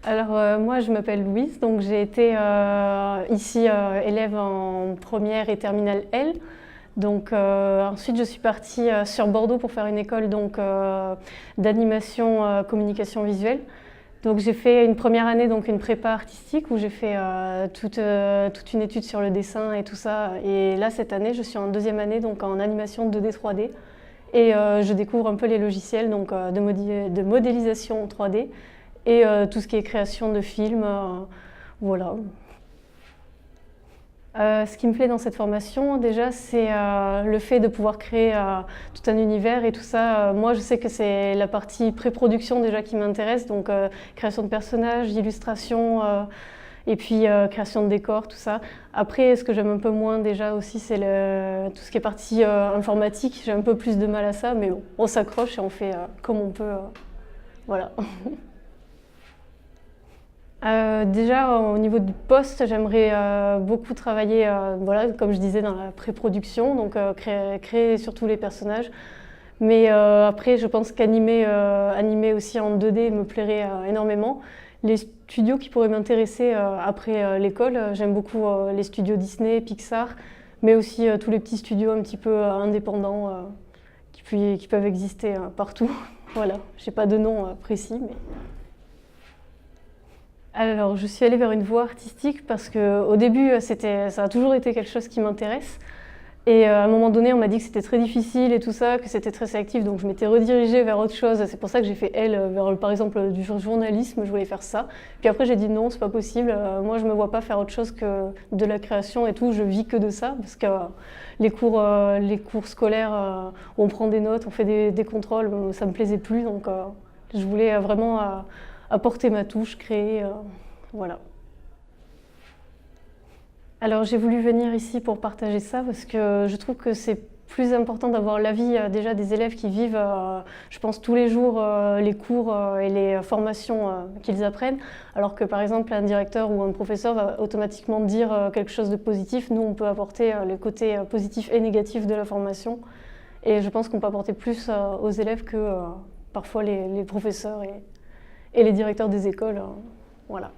Alors moi je m'appelle Louise, donc j'ai été ici élève en première et terminale L. Donc ensuite je suis partie sur Bordeaux pour faire une école d'animation communication visuelle. Donc j'ai fait une première année, donc une prépa artistique où j'ai fait toute une étude sur le dessin et tout ça. Et là cette année je suis en deuxième année donc en animation 2D 3D et je découvre un peu les logiciels de modélisation 3D et tout ce qui est création de films, voilà. Ce qui me plaît dans cette formation, déjà, c'est le fait de pouvoir créer tout un univers et tout ça. Moi, je sais que c'est la partie pré-production déjà qui m'intéresse, donc création de personnages, illustration, et puis création de décors, tout ça. Après, ce que j'aime un peu moins déjà aussi, c'est tout ce qui est partie informatique. J'ai un peu plus de mal à ça, mais bon, on s'accroche et on fait comme on peut. Voilà. Déjà, au niveau du poste, j'aimerais beaucoup travailler, voilà, comme je disais, dans la pré-production, donc créer surtout les personnages. Mais après, je pense qu'animer aussi en 2D me plairait énormément. Les studios qui pourraient m'intéresser après l'école, j'aime beaucoup les studios Disney, Pixar, mais aussi tous les petits studios un petit peu indépendants qui peuvent exister partout. Voilà, je n'ai pas de nom précis, mais... Alors, je suis allée vers une voie artistique parce qu'au début, ça a toujours été quelque chose qui m'intéresse. Et à un moment donné, on m'a dit que c'était très difficile et tout ça, que c'était très sélectif, donc je m'étais redirigée vers autre chose. C'est pour ça que j'ai fait L, vers par exemple du journalisme, je voulais faire ça. Puis après, j'ai dit non, c'est pas possible. Moi, je me vois pas faire autre chose que de la création et tout. Je vis que de ça parce que les cours scolaires, où on prend des notes, on fait des contrôles, ça me plaisait plus. Donc, je voulais vraiment apporter ma touche, créer, voilà. Alors j'ai voulu venir ici pour partager ça parce que je trouve que c'est plus important d'avoir l'avis déjà des élèves qui vivent, je pense, tous les jours les cours et les formations qu'ils apprennent, alors que par exemple un directeur ou un professeur va automatiquement dire quelque chose de positif. Nous, on peut apporter les côtés positifs et négatifs de la formation et je pense qu'on peut apporter plus aux élèves que parfois les professeurs et les directeurs des écoles. Voilà.